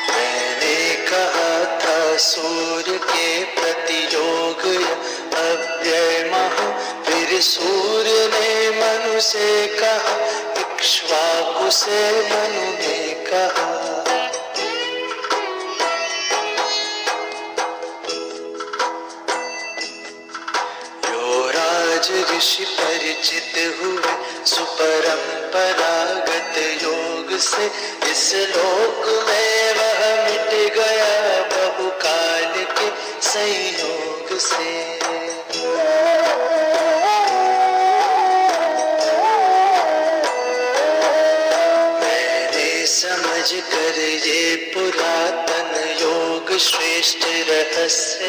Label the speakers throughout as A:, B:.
A: मैंने कहा था सूर्य के प्रतियोग अव्यय महा, फिर सूर्य ने मनु से कहा, इक्ष्वाकु से मनु ने कहा। ऋषि परिचित हुए सुपरंपरागत योग से, इस लोक में वह मिट गया बहुकाल के संयोग से। मैंने समझ कर ये पुरातन योग श्रेष्ठ रहस्य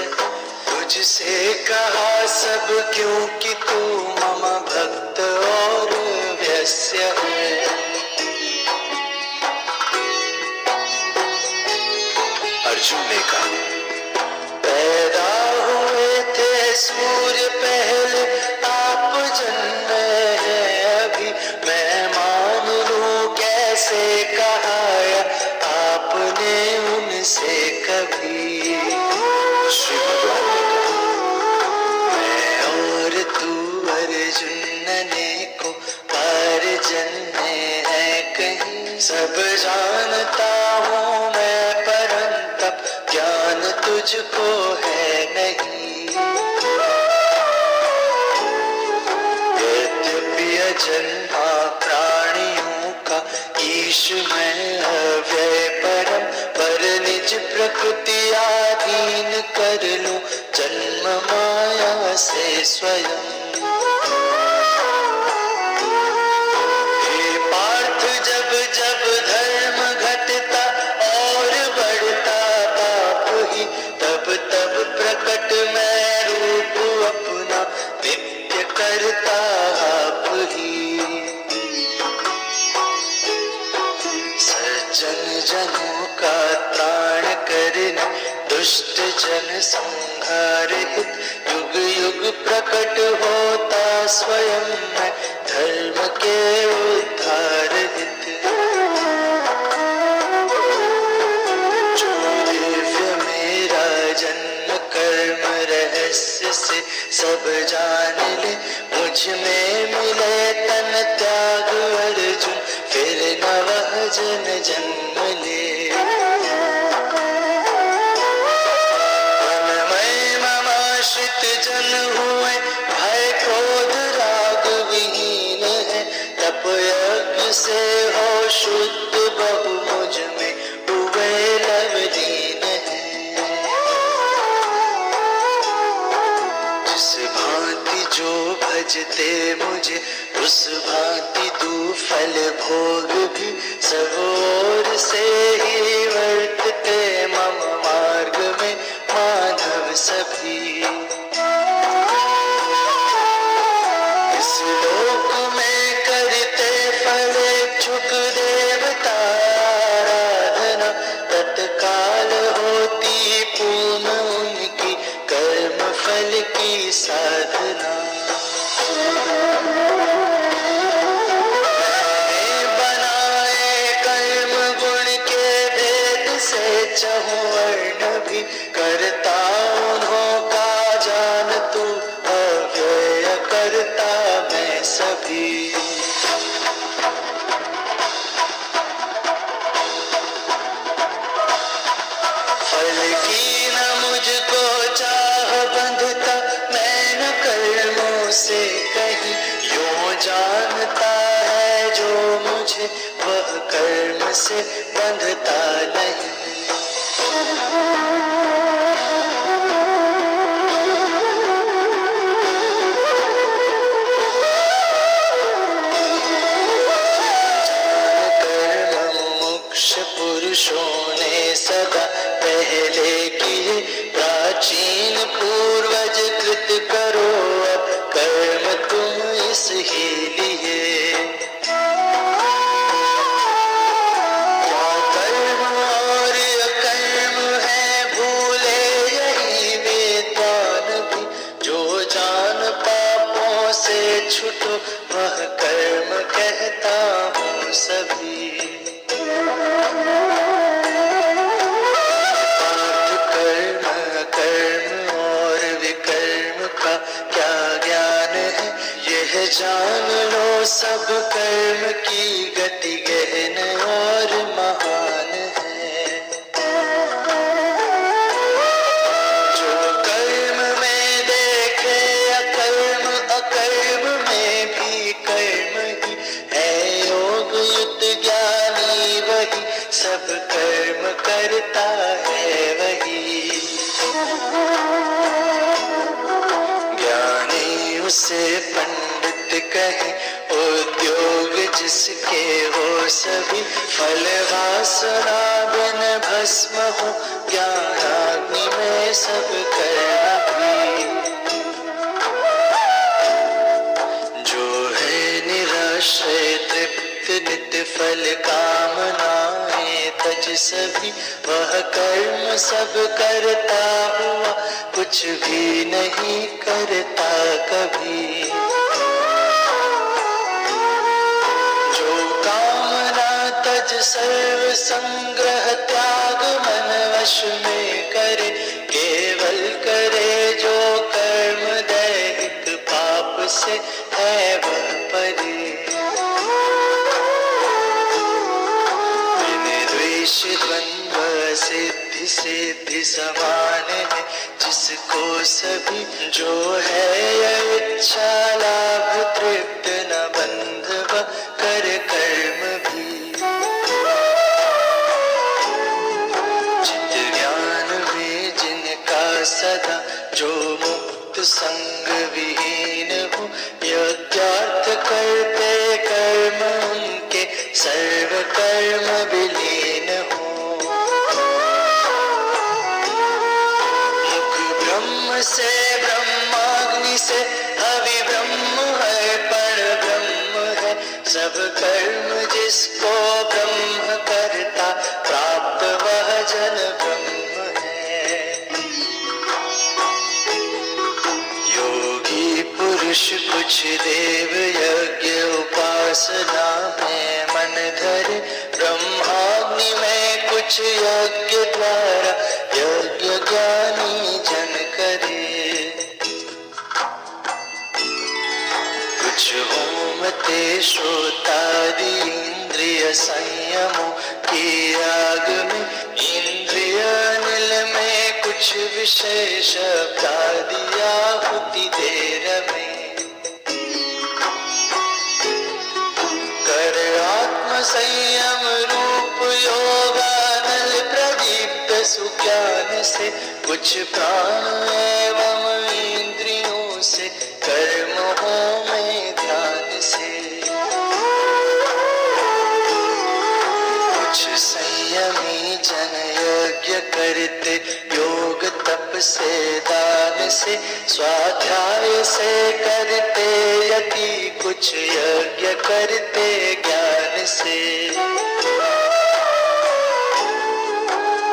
A: तुझसे कहा सब, क्योंकि तू मम भक्त और व्यस्य है। अर्जुन ने कहा, पैदा हुए थे सूर्य पहले, आप जन्मे हैं अभी, मैं मान लूं कैसे कहा आपने उनसे कभी। श्री भगवान को पार जन्मे है कहीं, सब जानता हूँ मैं परंतप ज्ञान तुझको है नहीं। यद्यपि अजन्मा प्राणियों का ईश मैं अव्यय परम, पर निज प्रकृति अधीन कर लूं जन्म माया से स्वयं। प्रकट मैं रूप अपना नित्य करता आप ही। सज्जन जनों का त्राण करने, दुष्ट जन संहार हित, युग युग प्रकट होता स्वयं मैं धर्म के उद्धार हित। से सब जान ले, मुझ में मिले तन त्याग अर्जुन, फिर न वह जन जन्म ले। मनमय ममाश्रित जन हुए, भय क्रोध राग विहीन है, तप यज्ञ से हो शुद्ध बहु मुझ में हुए लवलीन है। जिस भांति जो भजते मुझे, उस भांति तू फल भोग भी, सब ओर से ही वर्तते मम मार्ग में मानव सभी। इस लोक में करते फल इच्छुक देवता आराधना, तत्काल होती पूर्ण उनकी कर्म फल की साधना। मैंने बनाए कर्म गुण के भेद से, चहु वर्ण भी करता उन्हों का जान तू, अव्यय करता मैं सभी। फल की न मुझको चाह बंधता, मैं न कर्मों से कहीं, यूं जानता है जो मुझे वह कर्म से बंधता नहीं। पुरुषों ने सदा पहले किए, प्राचीन पूर्वज कृत करो अब कर्म तुम इस ही लिए। क्या कर्म और अकर्म है भूले यही वेदान भी, जो जान पापों से छुटो वह कर्म कहता हूँ सभी। जान लो सब कर्म की गति गहन और महान है। जो कर्म में देखे अकर्म, अकर्म में भी कर्म ही है। योग युक्त ज्ञानी वही, सब कर्म करता है वही। ज्ञानी उसे पंडित कहे, उद्योग जिसके हो सभी। फल वासना बिन भस्म हो, ज्ञानाग्नि में सब करना भी। जो है निराश्रय तृप्त नित्य फल कामनाएं तज सभी। वह कर्म सब करता हुआ कुछ भी नहीं करता कभी। जो कामना तज सर्व संग्रह त्याग मन वश में करे। केवल करे जो कर्म दैहिक पाप से है वह परे। द्वेष द्वंद्व सिद्धि सिद्धि समान है जिसको सभी। जो है यह इच्छा लाभ तृप्त न बंध व कर कर्म भी। चित्त ज्ञान में जिनका सदा, जो मुक्त संग विहीन हो। यज्ञार्थ करते कर्म उनके, सर्व कर्म विलीन हो। मुख ब्रह्म से ब्रह्माग्नि से, हवि ब्रह्म है पर ब्रह्म है। सब कर्म जिसको ब्रह्म करता, प्राप्त वह जन ब्रह्म है। योगी पुरुष कुछ देव यज्ञ उपासना में मन धरे। ब्रह्माग्नि में कुछ यज्ञ द्वारा यज्ञ ज्ञानी जन करे। कुछ होम ते श्रोतादि इंद्रिय संयमों की आग में। इंद्रिय अनिल में कुछ विशेष शब्दादि आहुति देर में। कर आत्म संयम रूप योगानल प्रदीप्त सुज्ञान से। कुछ प्राण एवं इंद्रियों से, कर्मों में ध्यान से। कुछ संयमी जन यज्ञ करते, योग तप से दान से। स्वाध्याय से करते यति, कुछ यज्ञ करते ज्ञान से।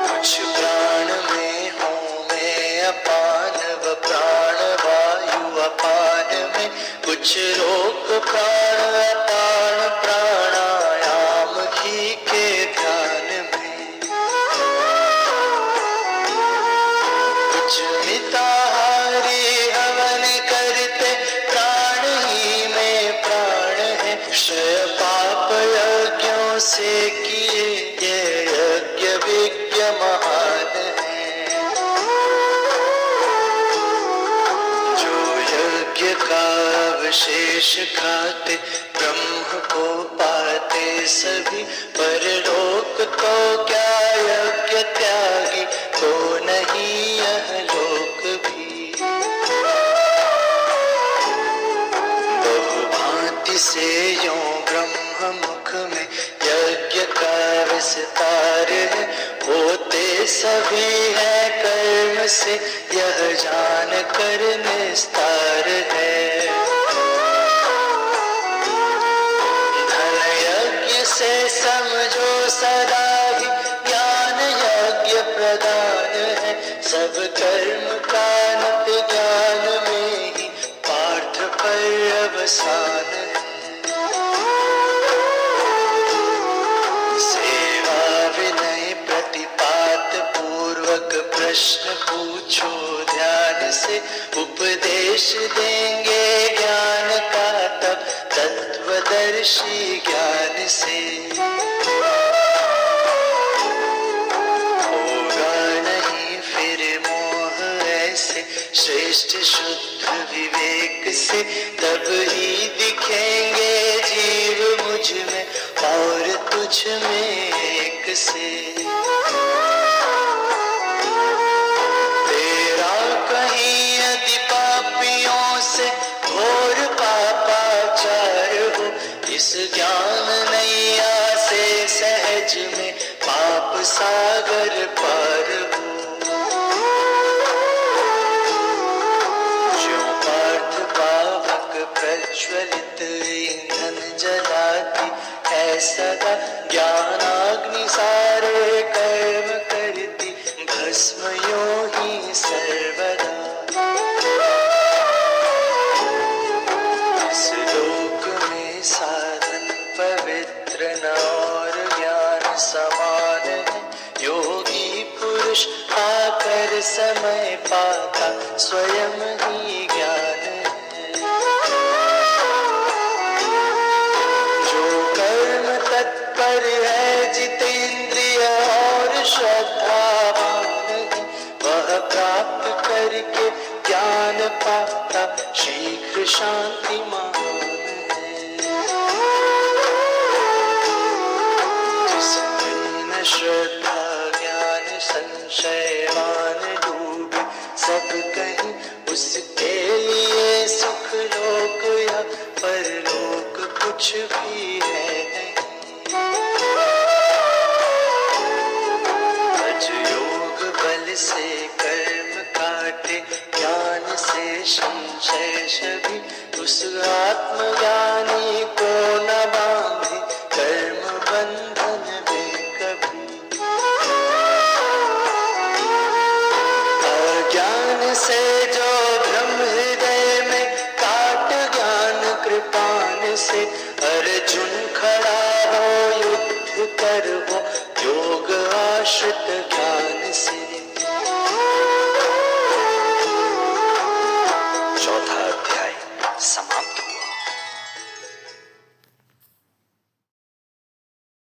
A: कुछ प्राण में होमे अपान व प्राण वायु अपान में। कुछ रोक प्राण अपान प्राणायाम घी के ध्यान में। कुछ मिताहारी हवन करते, प्राण ही में प्राण है। क्षय पाप यज्ञों से किए, ये यज्ञ विज्ञ महान है। जो यज्ञ का अवशेष खाते, ब्रह्म को पाते सभी। परलोक को क्या यज्ञ त्यागी, तो नहीं यह लोक भी। बहुभांति से यों ब्रह्म मुख में यज्ञ का विस्तार है। होते सभी है कर्म से, यह जान कर निस्तार है। धन यज्ञ से समझो सदा ही, ज्ञान यज्ञ प्रदान है। सब कर्म का नित्य ज्ञान में ही, पार्थ पर्यवसान है। सेवा विनय प्रतिपात पूर्वक प्रश्न पूछो ध्यान से। उपदेश देंगे ज्ञान का तब तत्वदर्शी ज्ञान से होगा नहीं फिर मोह ऐसे, श्रेष्ठ शुद्ध विवेक से तब ही दिखेंगे जीव मुझ में और तुझ में एक से। तेरा कहीं यदि पापियों से घोर पापाचार हो, इस ज्ञान नैया से सहज में पाप सागर पार हो। ज्यों पार्थ पावक प्रज्वलित ईंधन जलाती है सदा, ज्ञानाग्नि सारे कर्म करती भस्म यों ही सर्वदा। इस लोक में साधन पवित्र न और ज्ञान समान है, योगी पुरुष आकर समय पाता स्वयं ही ज्ञान है। जो कर्म तत्पर है जितेंद्रिय और श्रद्धावान है, वह प्राप्त करके ज्ञान पाता शीघ्र शांतिमान है। जिसमें न श्रद्धा ज्ञान संशयवान डूबे सब कहीं, उसके लिए सुख लोक या परलोक कुछ भी है नहीं। भज योग बल से कर्म काटे, ज्ञान से संशय सभी, उस आत्मज्ञानी को न बांधे कर्म बंधन में कभी। अज्ञान से जो ब्रह्म हृदय में काट ज्ञान कृपान से, अर्जुन खड़ा हो युद्ध कर वो योग आश्रित